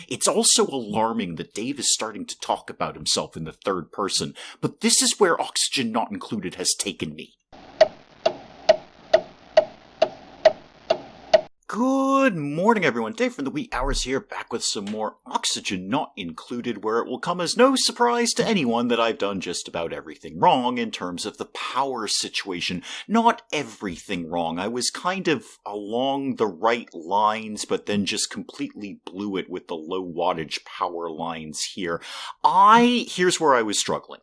It's also alarming that Dave is starting to talk about himself in the third person, but this is where Oxygen Not Included has taken me. Good morning, everyone. Dave from the wee hours here, back with some more Oxygen Not Included, where it will come as no surprise to anyone that I've done just about everything wrong in terms of the power situation. Not everything wrong. I was kind of along the right lines, but then just completely blew it with the low wattage power lines here. Here's where I was struggling.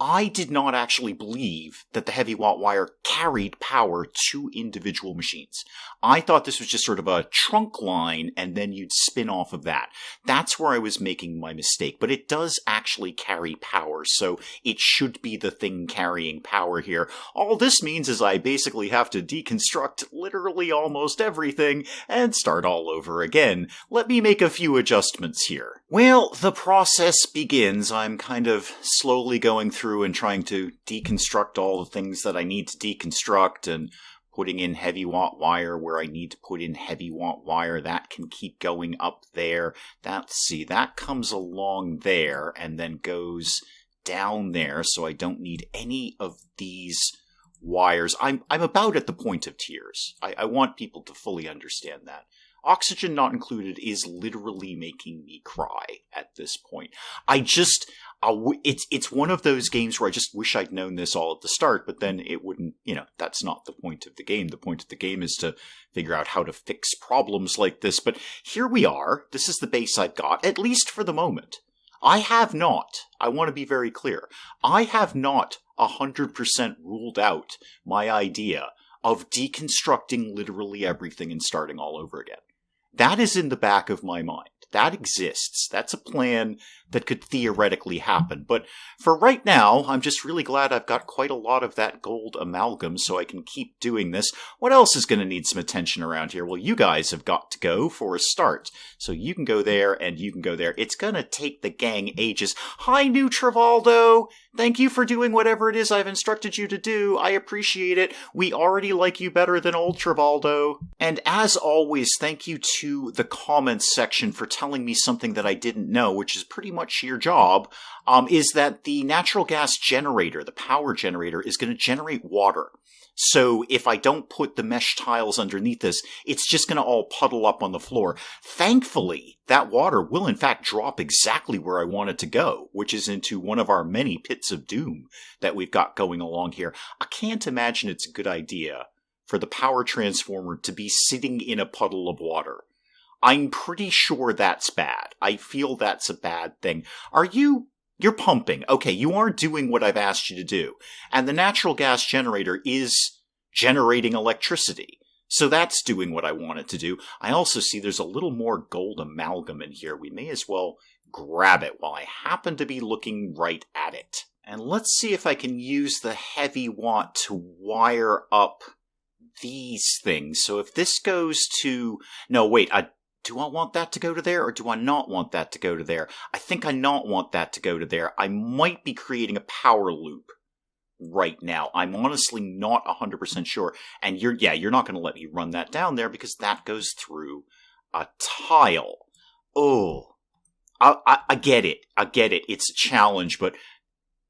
I did not actually believe that the heavy watt wire carried power to individual machines. I thought this was just sort of a trunk line, and then you'd spin off of that. That's where I was making my mistake, but it does actually carry power, so it should be the thing carrying power here. All this means is I basically have to deconstruct literally almost everything and start all over again. Let me make a few adjustments here. Well, the process begins. I'm kind of slowly going through and trying to deconstruct all the things that I need to deconstruct, and putting in heavy watt wire where I need to put in heavy watt wire. That can keep going up there. That comes along there and then goes down there, so I don't need any of these wires. I'm about at the point of tears. I want people to fully understand that. Oxygen Not Included is literally making me cry at this point. It's one of those games where I just wish I'd known this all at the start, but then it wouldn't, that's not the point of the game. The point of the game is to figure out how to fix problems like this. But here we are. This is the base I've got, at least for the moment. I want to be very clear, I have not 100% ruled out my idea of deconstructing literally everything and starting all over again. That is in the back of my mind. That exists. That's a plan that could theoretically happen. But for right now, I'm just really glad I've got quite a lot of that gold amalgam so I can keep doing this. What else is going to need some attention around here? Well, you guys have got to go for a start. So you can go there and you can go there. It's going to take the gang ages. Hi, new Travaldo. Thank you for doing whatever it is I've instructed you to do. I appreciate it. We already like you better than old Travaldo. And as always, thank you to the comments section for telling me something that I didn't know, which is pretty much your job, is that the natural gas generator, the power generator, is going to generate water. So if I don't put the mesh tiles underneath this, it's just going to all puddle up on the floor. Thankfully, that water will in fact drop exactly where I want it to go, which is into one of our many pits of doom that we've got going along here. I can't imagine it's a good idea for the power transformer to be sitting in a puddle of water. I'm pretty sure that's bad. I feel that's a bad thing. You're pumping. Okay, you are doing what I've asked you to do. And the natural gas generator is generating electricity. So that's doing what I want it to do. I also see there's a little more gold amalgam in here. We may as well grab it while I happen to be looking right at it. And let's see if I can use the heavy watt to wire up these things. So if this goes to... No, wait, do I want that to go to there, or do I not want that to go to there? I think I not want that to go to there. I might be creating a power loop right now. I'm honestly not 100% sure. And you're not going to let me run that down there because that goes through a tile. Oh, I get it. I get it. It's a challenge, but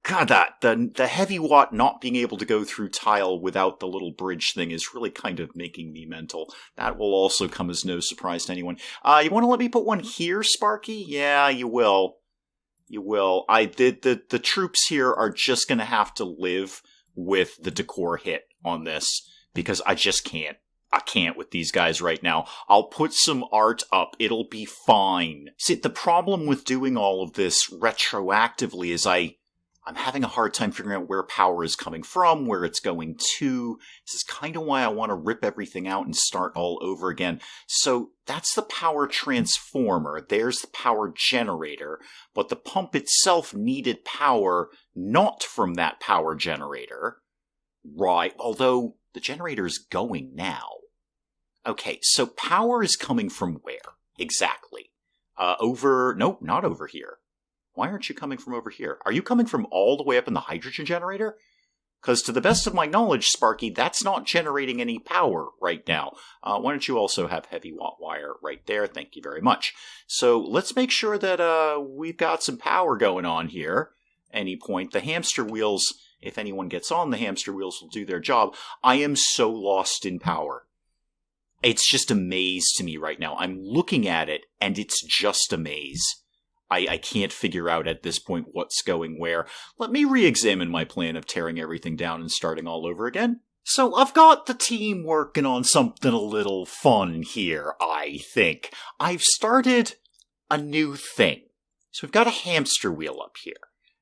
God, the heavy watt not being able to go through tile without the little bridge thing is really kind of making me mental. That will also come as no surprise to anyone. You want to let me put one here, Sparky? Yeah, you will. You will. The troops here are just going to have to live with the decor hit on this because I just can't. I can't with these guys right now. I'll put some art up. It'll be fine. See, the problem with doing all of this retroactively is I'm having a hard time figuring out where power is coming from, where it's going to. This is kind of why I want to rip everything out and start all over again. So that's the power transformer. There's the power generator. But the pump itself needed power not from that power generator. Right, although the generator is going now. Okay, so power is coming from where exactly? Nope, not over here. Why aren't you coming from over here? Are you coming from all the way up in the hydrogen generator? Because to the best of my knowledge, Sparky, that's not generating any power right now. Why don't you also have heavy watt wire right there? Thank you very much. So let's make sure that we've got some power going on here. Any point. The hamster wheels, if anyone gets on the hamster wheels, will do their job. I am so lost in power. It's just a maze to me right now. I'm looking at it, and it's just a maze. I can't figure out at this point what's going where. Let me re-examine my plan of tearing everything down and starting all over again. So I've got the team working on something a little fun here, I think. I've started a new thing. So we've got a hamster wheel up here,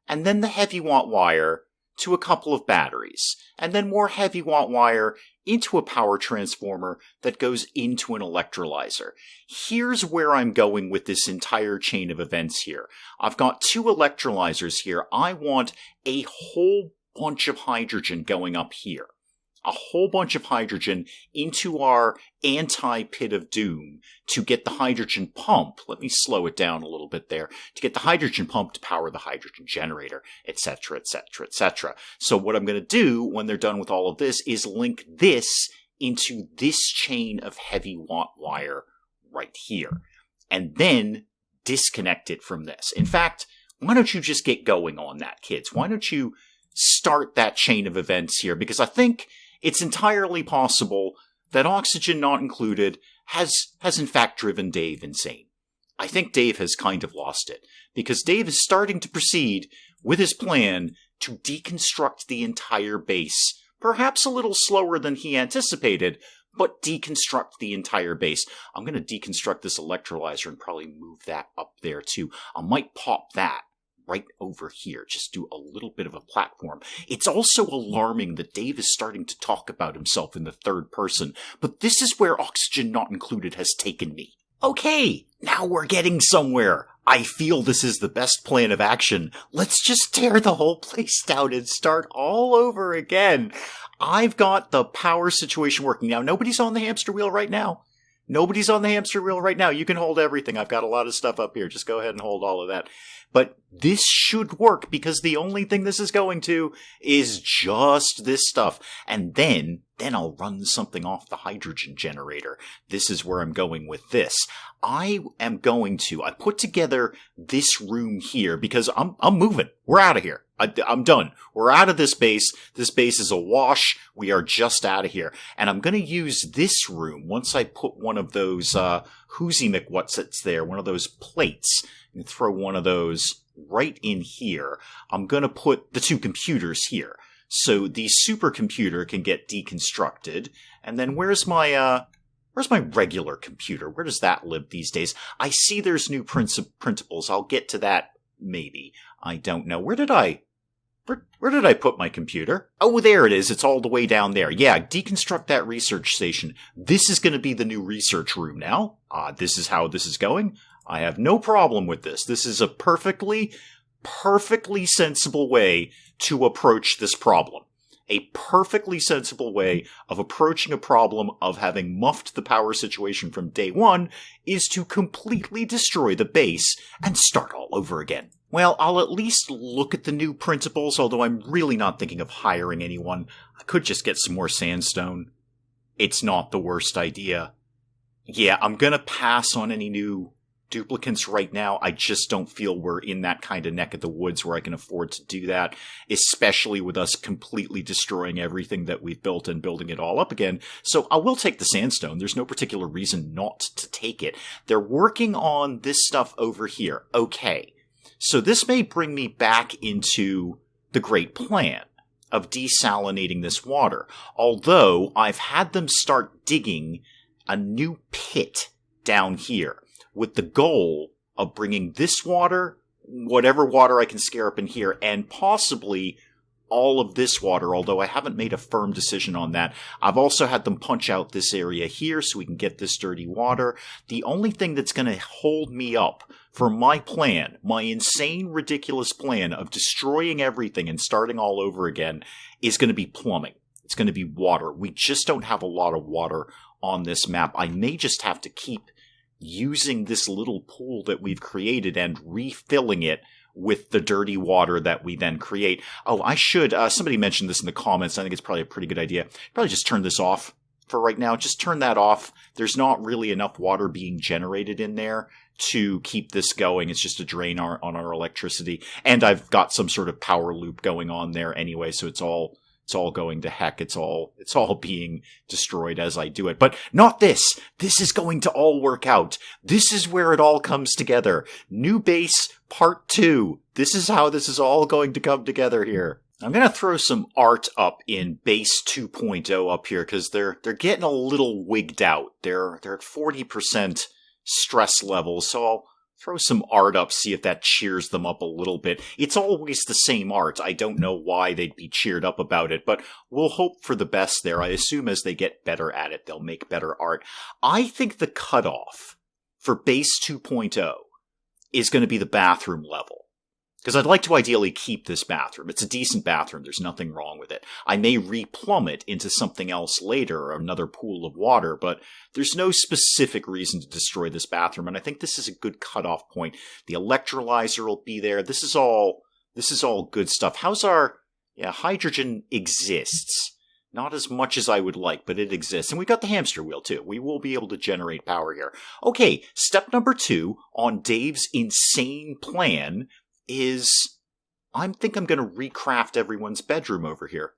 and then the heavy watt wire to a couple of batteries, and then more heavy watt wire into a power transformer that goes into an electrolyzer. Here's where I'm going with this entire chain of events here. I've got 2 electrolyzers here. I want a whole bunch of hydrogen going up here. A whole bunch of hydrogen into our anti-pit of doom to get the hydrogen pump. Let me slow it down a little bit there. To get the hydrogen pump to power the hydrogen generator, etc., etc., etc. So what I'm going to do when they're done with all of this is link this into this chain of heavy watt wire right here. And then disconnect it from this. In fact, why don't you just get going on that, kids? Why don't you start that chain of events here? Because I think it's entirely possible that Oxygen Not Included has in fact driven Dave insane. I think Dave has kind of lost it, because Dave is starting to proceed with his plan to deconstruct the entire base, perhaps a little slower than he anticipated, but deconstruct the entire base. I'm going to deconstruct this electrolyzer and probably move that up there too. I might pop that right over here. Just do a little bit of a platform. It's also alarming that Dave is starting to talk about himself in the third person, but this is where Oxygen Not Included has taken me. Okay, now we're getting somewhere. I feel this is the best plan of action. Let's just tear the whole place down and start all over again. I've got the power situation working now. Nobody's on the hamster wheel right now. Nobody's on the hamster wheel right now. You can hold everything. I've got a lot of stuff up here. Just go ahead and hold all of that. But this should work, because the only thing this is going to is just this stuff. And then I'll run something off the hydrogen generator. This is where I'm going with this. I put together this room here because I'm moving. We're out of here. I'm done. We're out of this base. This base is awash. We are just out of here. And I'm going to use this room once I put one of those, Whoozy McWhatsits there, one of those plates, and throw one of those right in here. I'm going to put the 2 computers here. So the supercomputer can get deconstructed. And then where's my regular computer? Where does that live these days? I see there's new printables. I'll get to that maybe. I don't know. Where did I put my computer? Oh, there it is. It's all the way down there. Yeah, deconstruct that research station. This is going to be the new research room now. This is how this is going. I have no problem with this. This is a perfectly sensible way to approach this problem. A perfectly sensible way of approaching a problem of having muffed the power situation from day one is to completely destroy the base and start all over again. Well, I'll at least look at the new printables, although I'm really not thinking of hiring anyone. I could just get some more sandstone. It's not the worst idea. Yeah, I'm gonna pass on any new duplicants right now. I just don't feel we're in that kind of neck of the woods where I can afford to do that, especially with us completely destroying everything that we've built and building it all up again. So I will take the sandstone. There's no particular reason not to take it. They're working on this stuff over here. Okay. So this may bring me back into the great plan of desalinating this water, although I've had them start digging a new pit down here with the goal of bringing this water, whatever water I can scare up in here, and possibly all of this water, although I haven't made a firm decision on that. I've also had them punch out this area here so we can get this dirty water. The only thing that's going to hold me up for my plan, my insane, ridiculous plan of destroying everything and starting all over again, is going to be plumbing. It's going to be water. We just don't have a lot of water on this map. I may just have to keep using this little pool that we've created and refilling it with the dirty water that we then create. Oh, I should, somebody mentioned this in the comments. I think it's probably a pretty good idea. Probably just turn this off for right now. Just turn that off. There's not really enough water being generated in there to keep this going. It's just a drain on our electricity. And I've got some sort of power loop going on there anyway, so it's all going to heck. It's all being destroyed as I do it. But not this. This is going to all work out. This is where it all comes together. New base part 2. This is how this is all going to come together here. I'm going to throw some art up in base 2.0 up here because they're getting a little wigged out. They're at 40% stress levels, so I'll throw some art up, see if that cheers them up a little bit. It's always the same art. I don't know why they'd be cheered up about it, but we'll hope for the best there. I assume as they get better at it, they'll make better art. I think the cutoff for base 2.0 is going to be the bathroom level. Because I'd like to ideally keep this bathroom. It's a decent bathroom. There's nothing wrong with it. I may replumb it into something else later, or another pool of water, but there's no specific reason to destroy this bathroom, and I think this is a good cutoff point. The electrolyzer will be there. This is all good stuff. How's our... Yeah, hydrogen exists. Not as much as I would like, but it exists. And we've got the hamster wheel, too. We will be able to generate power here. Okay, step number 2 on Dave's insane plan is I think I'm going to recraft everyone's bedroom over here.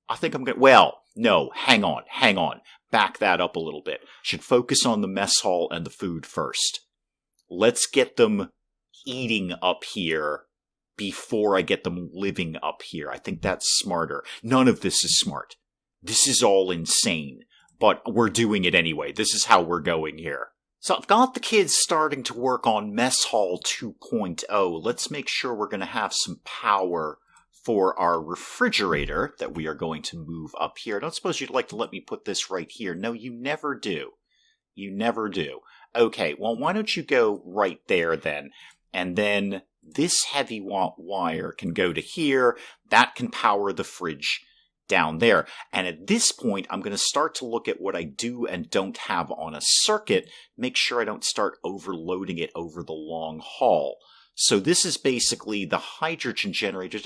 I think I'm going to... Well, no, hang on. Back that up a little bit. Should focus on the mess hall and the food first. Let's get them eating up here before I get them living up here. I think that's smarter. None of this is smart. This is all insane. But we're doing it anyway. This is how we're going here. So I've got the kids starting to work on Mess Hall 2.0. Let's make sure we're going to have some power for our refrigerator that we are going to move up here. I don't suppose you'd like to let me put this right here. No, you never do. You never do. Okay, well, why don't you go right there then? And then this heavy wire can go to here. That can power the fridge down there. And at this point, I'm going to start to look at what I do and don't have on a circuit, make sure I don't start overloading it over the long haul. So this is basically the hydrogen generator.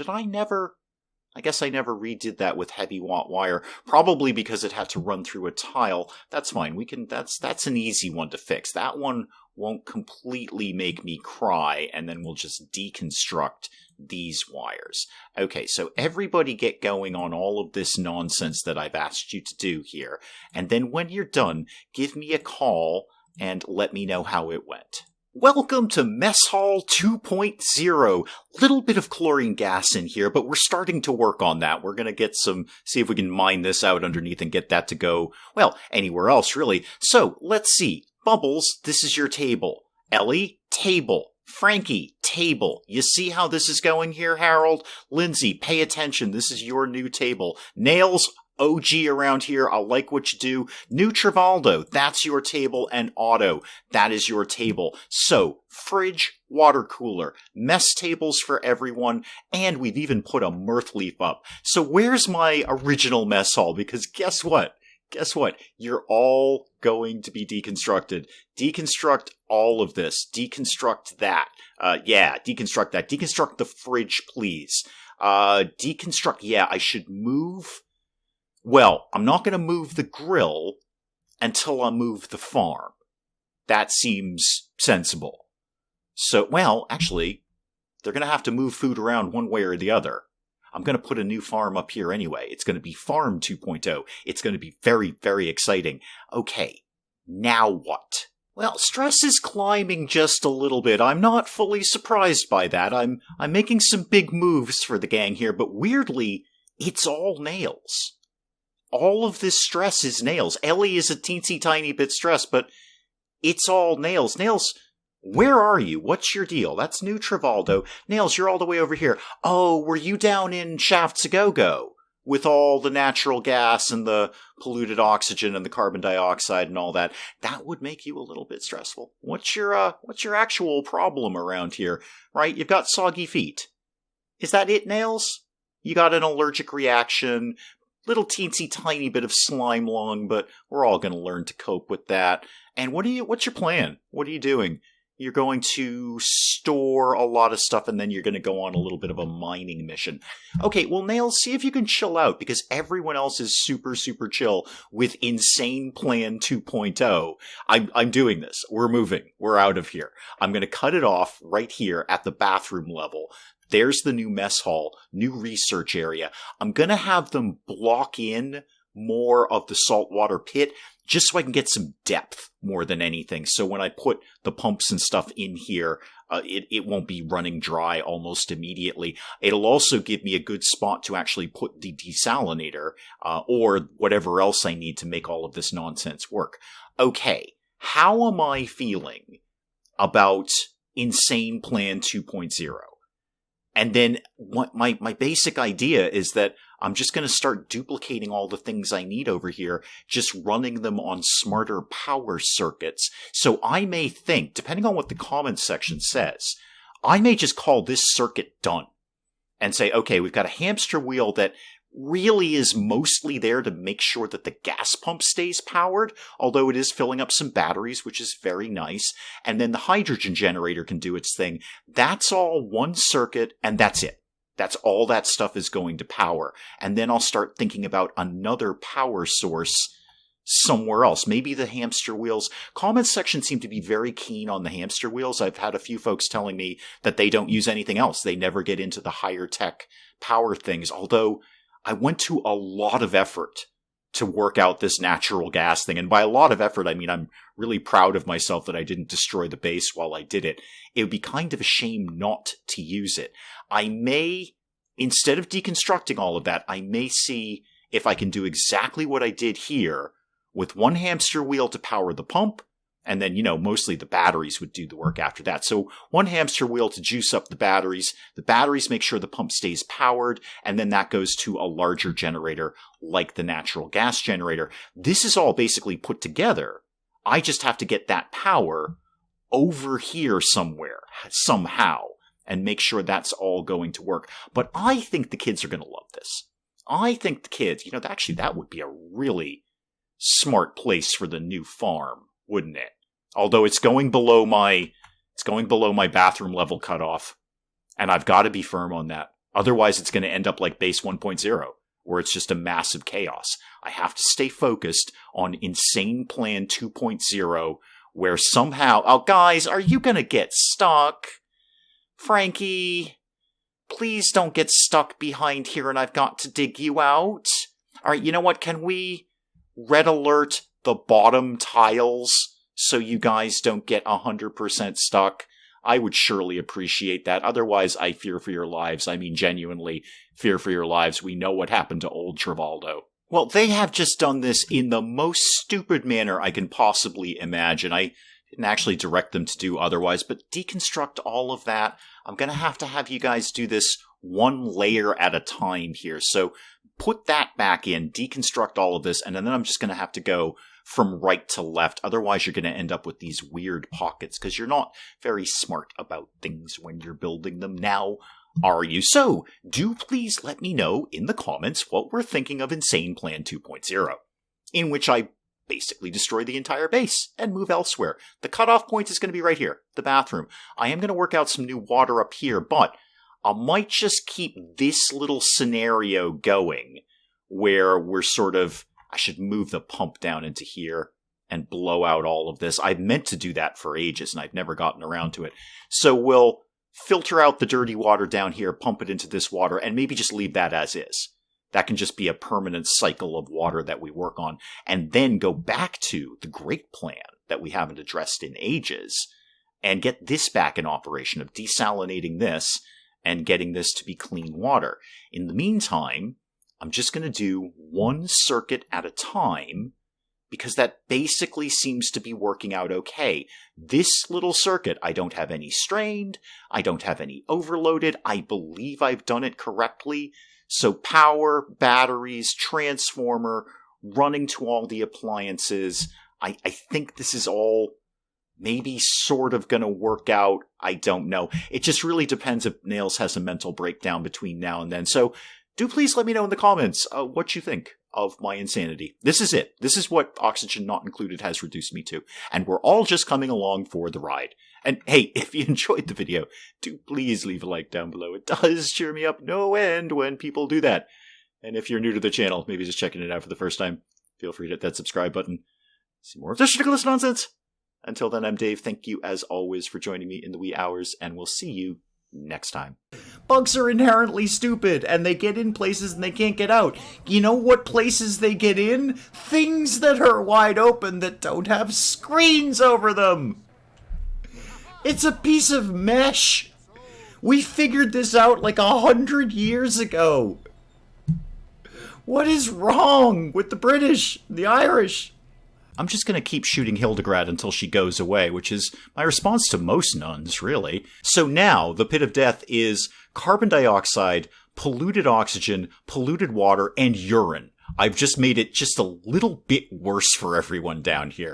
I guess I never redid that with heavy wire, probably because it had to run through a tile. That's fine. That's an easy one to fix. That one won't completely make me cry, and then we'll just deconstruct these wires. Okay, so everybody get going on all of this nonsense that I've asked you to do here, and then when you're done, give me a call and let me know how it went. Welcome to Mess Hall 2.0. Little bit of chlorine gas in here, but we're starting to work on that. We're going to see if we can mine this out underneath and get that to go, well, anywhere else, really. So, let's see. Bubbles, this is your table. Ellie, table. Frankie, table. You see how this is going here, Harold? Lindsay, pay attention. This is your new table. Nails, OG around here. I like what you do. New Trivaldo, that's your table. And Otto, that is your table. So, fridge, water cooler, mess tables for everyone, and we've even put a mirth leaf up. So where's my original mess hall? Because guess what? You're all going to be deconstructed. Deconstruct all of this. Deconstruct that. Deconstruct that. Deconstruct the fridge, please. I should move... Well, I'm not going to move the grill until I move the farm. That seems sensible. So, well, actually, they're going to have to move food around one way or the other. I'm going to put a new farm up here anyway. It's going to be Farm 2.0. It's going to be very, very exciting. Okay, now what? Well, stress is climbing just a little bit. I'm not fully surprised by that. I'm making some big moves for the gang here, but weirdly, it's all nails. All of this stress is nails. Ellie is a teensy tiny bit stressed, but it's all nails. Nails, where are you? What's your deal? That's new Trivaldo. Nails, you're all the way over here. Oh, were you down in Shafts A-Go-Go with all the natural gas and the polluted oxygen and the carbon dioxide and all that? That would make you a little bit stressful. What's your actual problem around here? Right? You've got soggy feet. Is that it, Nails? You got an allergic reaction, little teensy tiny bit of slime lung, but we're all going to learn to cope with that. And what's your plan? What are you doing? You're going to store a lot of stuff, and then you're going to go on a little bit of a mining mission. Okay, well, Nails, see if you can chill out, because everyone else is super, super chill with Insane Plan 2.0. I'm doing this. We're moving. We're out of here. I'm going to cut it off right here at the bathroom level. There's the new mess hall, new research area. I'm going to have them block in more of the saltwater pit, just so I can get some depth more than anything. So when I put the pumps and stuff in here, it won't be running dry almost immediately. It'll also give me a good spot to actually put the desalinator, or whatever else I need to make all of this nonsense work. Okay, how am I feeling about Insane Plan 2.0? And then what my basic idea is that I'm just going to start duplicating all the things I need over here, just running them on smarter power circuits. So I may think, depending on what the comments section says, I may just call this circuit done and say, okay, we've got a hamster wheel that really is mostly there to make sure that the gas pump stays powered, although it is filling up some batteries, which is very nice. And then the hydrogen generator can do its thing. That's all one circuit, and that's it. That's all that stuff is going to power. And then I'll start thinking about another power source somewhere else. Maybe the hamster wheels. Comments section seem to be very keen on the hamster wheels. I've had a few folks telling me that they don't use anything else. They never get into the higher tech power things, although I went to a lot of effort to work out this natural gas thing. And by a lot of effort, I mean I'm really proud of myself that I didn't destroy the base while I did it. It would be kind of a shame not to use it. I may, instead of deconstructing all of that, I may see if I can do exactly what I did here with one hamster wheel to power the pump. And then, mostly the batteries would do the work after that. So one hamster wheel to juice up the batteries. The batteries make sure the pump stays powered. And then that goes to a larger generator like the natural gas generator. This is all basically put together. I just have to get that power over here somewhere, somehow, and make sure that's all going to work. But I think the kids are going to love this. I think the kids, actually that would be a really smart place for the new farm, wouldn't it? Although it's going below my bathroom level cutoff, and I've got to be firm on that. Otherwise, it's going to end up like base 1.0, where it's just a massive chaos. I have to stay focused on Insane Plan 2.0, where somehow, oh guys, are you going to get stuck? Frankie, please don't get stuck behind here, and I've got to dig you out. All right, you know what? Can we red alert the bottom tiles so you guys don't get 100% stuck? I would surely appreciate that. Otherwise, I fear for your lives. I mean, genuinely fear for your lives. We know what happened to old Travaldo. Well, they have just done this in the most stupid manner I can possibly imagine. I didn't actually direct them to do otherwise, but deconstruct all of that. I'm going to have you guys do this one layer at a time here. So put that back in, deconstruct all of this, and then I'm just going to have to go from right to left. Otherwise, you're going to end up with these weird pockets because you're not very smart about things when you're building them now, are you? So, do please let me know in the comments what we're thinking of Insane Plan 2.0, in which I basically destroy the entire base and move elsewhere. The cutoff point is going to be right here, the bathroom. I am going to work out some new water up here, but I might just keep this little scenario going where we're sort of, I should move the pump down into here and blow out all of this. I've meant to do that for ages and I've never gotten around to it. So we'll filter out the dirty water down here, pump it into this water, and maybe just leave that as is. That can just be a permanent cycle of water that we work on, and then go back to the great plan that we haven't addressed in ages and get this back in operation of desalinating this and getting this to be clean water. In the meantime, I'm just going to do one circuit at a time because that basically seems to be working out okay. This little circuit, I don't have any strained, I don't have any overloaded, I believe I've done it correctly. So power, batteries, transformer, running to all the appliances. I think this is all maybe sort of going to work out. I don't know. It just really depends if Nails has a mental breakdown between now and then. So do please let me know in the comments what you think of my insanity. This is it. This is what Oxygen Not Included has reduced me to. And we're all just coming along for the ride. And hey, if you enjoyed the video, do please leave a like down below. It does cheer me up no end when people do that. And if you're new to the channel, maybe just checking it out for the first time, feel free to hit that subscribe button. See more of this ridiculous nonsense. Until then, I'm Dave. Thank you, as always, for joining me in the wee hours, and we'll see you next time. Bugs are inherently stupid, and they get in places and they can't get out. You know what places they get in? Things that are wide open that don't have screens over them. It's a piece of mesh. We figured this out like 100 years ago. What is wrong with the British, the Irish? I'm just going to keep shooting Hildegard until she goes away, which is my response to most nuns, really. So now, the pit of death is carbon dioxide, polluted oxygen, polluted water, and urine. I've just made it just a little bit worse for everyone down here.